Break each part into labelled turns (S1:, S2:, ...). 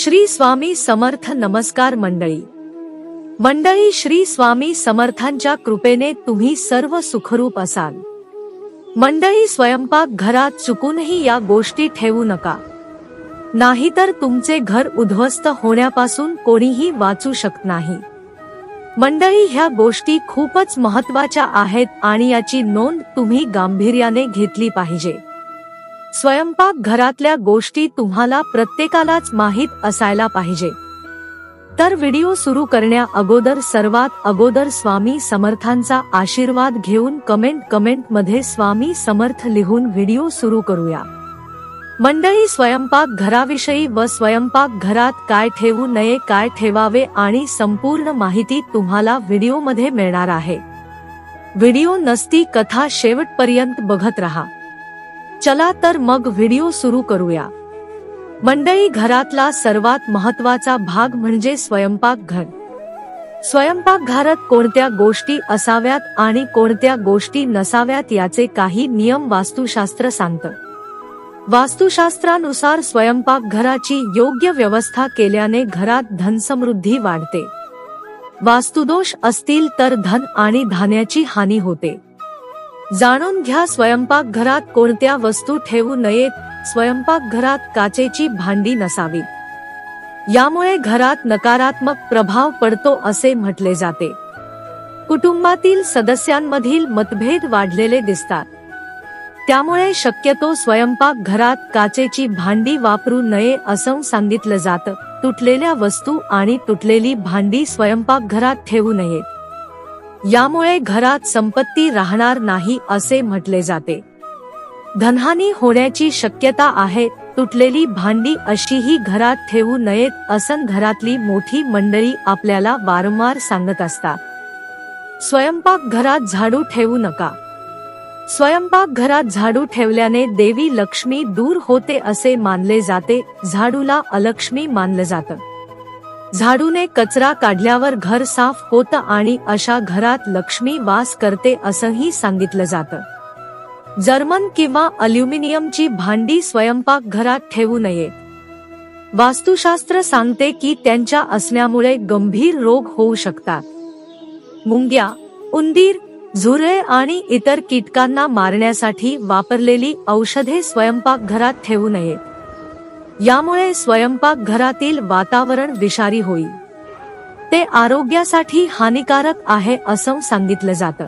S1: श्री स्वामी समर्थ. नमस्कार मंडळी, श्री स्वामी समर्थांच्या कृपेने तुम्ही सर्व सुखरूप असाल. मंडळी, स्वयंपाक घरात चुकूनही या गोष्टी ठेवू नका, नाहीतर तुमचे घर उद्ध्वस्त होण्यापासून कोणीही वाचू शकत नाही. मंडळी, ह्या गोष्टी खूपच महत्त्वाच्या आहेत आणि याची नोंद तुम्ही गांभीर्याने घेतली पाहिजे. स्वयंपाक घरातल्या गोष्टी तुम्हाला प्रत्येकालाच माहीत असायला पाहिजे. तर व्हिडिओ सुरू करण्या अगोदर सर्वात अगोदर स्वामी समर्थांचा आशीर्वाद घेऊन कमेंट मध्ये स्वामी समर्थ लिहून व्हिडिओ सुरू करूया. मंडळी, स्वयंपाक घराविषयी व स्वयंपाक घरात काय ठेवू नये, काय ठेवावे आणि संपूर्ण माहिती तुम्हाला व्हिडिओमध्ये मिळणार आहे. व्हिडिओ नसती कथा शेवटपर्यंत बघत रहा. चला तर मग व्हिडिओ सुरू करूया. मंडळी, घरातला सर्वात महत्त्वाचा भाग म्हणजे स्वयंपाकघर. स्वयंपाकघरात कोणत्या गोष्टी असाव्यात आणि कोणत्या गोष्टी नसाव्यात याचे काही नियम वास्तुशास्त्र सांगतं. वास्तुशास्त्रानुसार स्वयंपाकघराची योग्य व्यवस्था केल्याने घरात धनसमृद्धी वाढते. वास्तुदोष असतील तर धन आणि धान्याची हानी होते. जाणून घ्या स्वयंपाकघरात कोणत्या वस्तू ठेवू नयेत. स्वयंपाकघरात काचेची भांडी नसावीत, यामुळे घरात नकारात्मक प्रभाव पडतो असे म्हटले जाते. कुटुंबातील सदस्यांमधील मतभेद वाढलेले दिसतात, त्यामुळे शक्यतो स्वयंपाकघरात काचेची भांडी वापरू नये असं सांगितलं जातं. तुटलेल्या वस्तू आणि तुटलेली भांडी स्वयंपाकघरात ठेवू नयेत, यामुळे घरात संपत्ती राहणार नाही असे म्हटले जाते. धनहानी होण्याची शक्यता आहे. तुटलेली भांडी अशीही घरात ठेवू नयेत असं घरातली मोठी मंडळी आपल्याला वारंवार सांगत असतात. स्वयंपाकघरात झाडू ठेवू नका. स्वयंपाकघरात झाडू ठेवल्याने देवी लक्ष्मी दूर होते असे मानले जाते. झाडूला अलक्ष्मी मानलं जातं. झाडूने कचरा काढल्यावर घर साफ होतं आणि अशा घरात लक्ष्मी वास करते असंही सांगितलं जातं. जर्मन किंवा अल्युमिनियमची भांडी स्वयंपाकघरात ठेवू नये. वास्तुशास्त्र सांगते की त्यांच्या असण्यामुळे गंभीर रोग होऊ शकतात. मुंग्या, उंदीर, झुरळे आणि इतर कीटकांना मारण्यासाठी वापरलेली औषधे स्वयंपाकघरात ठेवू नयेत. यामुळे स्वयंपाकघरातील वातावरण विषारी होईल. ते आरोग्यासाठी हानिकारक आहे असं सांगितलं जातं.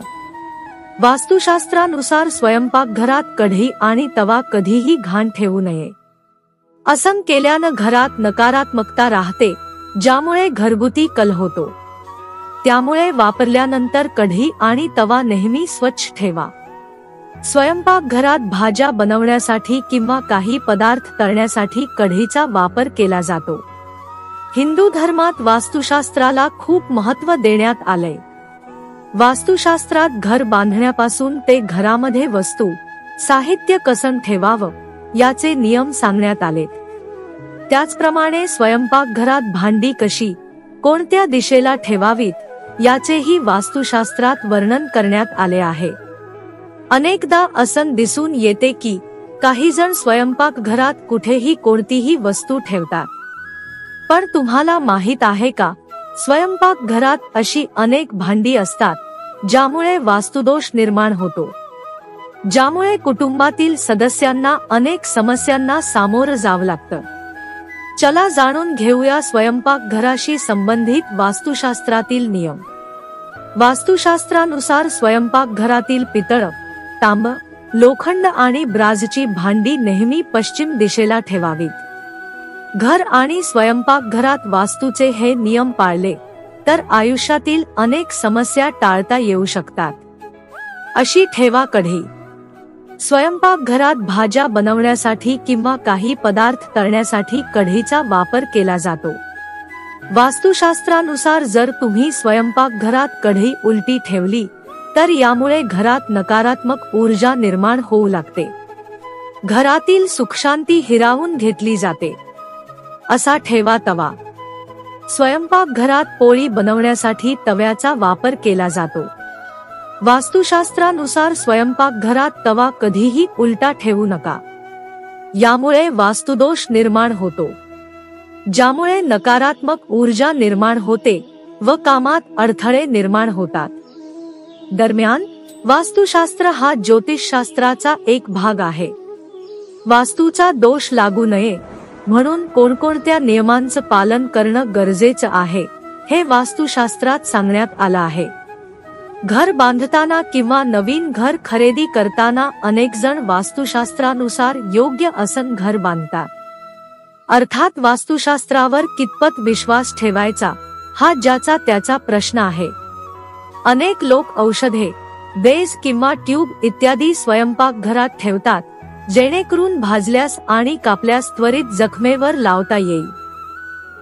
S1: वास्तुशास्त्रानुसार स्वयंपाकघरात कढई आणि तवा कधीही घाण ठेवू नये. असं केल्यानं घरात नकारात्मकता राहते, ज्यामुळे घरगुती कलह होतो. त्यामुळे वापरल्यानंतर कढई आणि तवा नेहमी स्वच्छ ठेवा. स्वयंपाकघरात भाज्या बनवण्यासाठी किंवा काही पदार्थ तळण्यासाठी कढईचा वापर केला जातो. हिंदू धर्मात वास्तुशास्त्राला खूप महत्त्व देण्यात आलंय. वास्तुशास्त्रात घर बांधण्यापासून ते घरामध्ये वस्तू, साहित्य कसं ठेवावं याचे नियम सांगण्यात आलेत. त्याचप्रमाणे स्वयंपाकघरात भांडी कशी, कोणत्या दिशेला ठेवावीत याचेही वास्तुशास्त्रात वर्णन करण्यात आले आहे. अनेकदा असं दिसून येते की काही जण स्वयंपाकघरात कुठेही कोणतीही वस्तू ठेवतात. पण तुम्हाला माहित आहे का, स्वयंपाकघरात अशी अनेक भांडी असतात ज्यामुळे वास्तुदोष निर्माण होतो, ज्यामुळे कुटुंबातील सदस्यांना अनेक समस्यांना सामोरं जावं लागतं. चला जाणून घेऊया स्वयंपाकघराशी संबंधित वास्तुशास्त्रातील नियम. वास्तुशास्त्रानुसार स्वयंपाकघरातील पितळ, तांब, लोखंड आणि ब्रासची भांडी नेहमी पश्चिम दिशेला ठेवावीत. घर आणि स्वयंपाकघरात वास्तूचे हे नियम पाळले तर आयुष्यातील अनेक समस्या टाळता येऊ शकतात. अशी ठेवा कढई. स्वयंपाकघरात भाज्या बनवण्यासाठी किंवा काही पदार्थ तळण्यासाठी कढईचा वापर केला जातो. वास्तुशास्त्रानुसार जर तुम्ही स्वयंपाकघरात कढई उलटी ठेवली तर यामुळे घरात नकारात्मक ऊर्जा निर्माण होऊ लागते. घरातील सुखशांती हिरावून घेतली जाते. असा ठेवा तवा. स्वयंपाकघरात पोळी बनवण्यासाठी तव्याचा वापर केला जातो. वास्तुशास्त्रानुसार स्वयंपाकघरात तवा कधीही उलटा ठेवू नका. यामुळे वास्तुदोष निर्माण होतो. ज्यामुळे नकारात्मक ऊर्जा निर्माण होते व कामात अडथळे निर्माण होतात। दरम्यान वास्तुशास्त्र हा ज्योतिषशास्त्राचा एक भाग आहे। वास्तूचा दोष लागू नये म्हणून कोणकोणत्या नियमांचं पालन करणं गरजेचं आहे हे वास्तुशास्त्रात सांगण्यात आलं आहे। घर बांधताना किंवा नवीन घर खरेदी करताना अनेक जण वास्तुशास्त्रानुसार योग्य असं घर बांधतात। अर्थात वास्तुशास्त्रावर कितपत विश्वास ठेवायचा हा ज्याचा त्याचा प्रश्न आहे। अनेक लोक औषधे, बेस किंवा ट्यूब इत्यादी स्वयंपाकघरात ठेवतात, जेणेकरून भाजल्यास आणि कापल्यास त्वरित जखमेवर लावता येईल।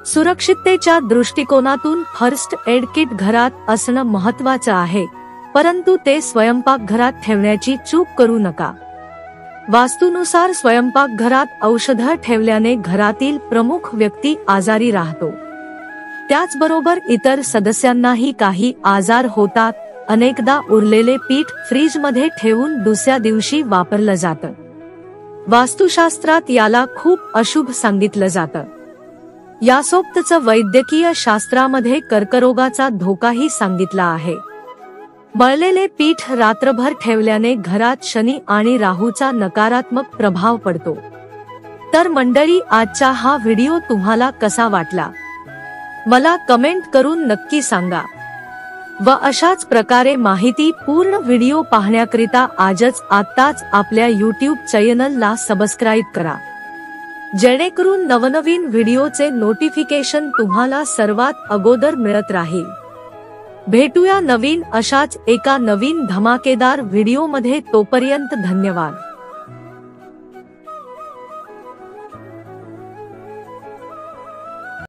S1: सुरक्षिततेच्या दृष्टिकोनातून फर्स्ट एड किट घरात असणं महत्त्वाचं आहे, परंतु ते स्वयंपाकघरात ठेवण्याची चूक करू नका। वास्तूनुसार स्वयंपाकघरात औषधं ठेवल्याने घरातील प्रमुख व्यक्ती आजारी राहतो, त्याचबरोबर इतर सदस्यांनाही काही आजार होतात। अनेकदा उरलेले पीठ फ्रीजमध्ये ठेवून दुसऱ्या दिवशी वापरलं जातं। वास्तुशास्त्रात याला खूप अशुभ सांगितलं जातं। यासोबतच वैद्यकीय शास्त्रामध्ये कर्करोगाचा धोकाही सांगितला आहे। मळलेले पीठ रात्रभर ठेवल्याने घरात शनी आणि राहूचा नकारात्मक प्रभाव पडतो। तर मंडळी, आजचा हा व्हिडिओ तुम्हाला कसा वाटला मला कमेंट करून नक्की सांगा व अशाच प्रकारे माहिती पूर्ण व्हिडिओ पाहण्याकरिता आत्ताच आपल्या YouTube चॅनलला सबस्क्राईब करा, जेणेकरून नवनवीन व्हिडिओचे नोटिफिकेशन तुम्हाला सर्वात अगोदर मिळत राहील। भेटूया नवीन अशाच एका नवीन धमाकेदार व्हिडिओमध्ये, तोपर्यंत धन्यवाद।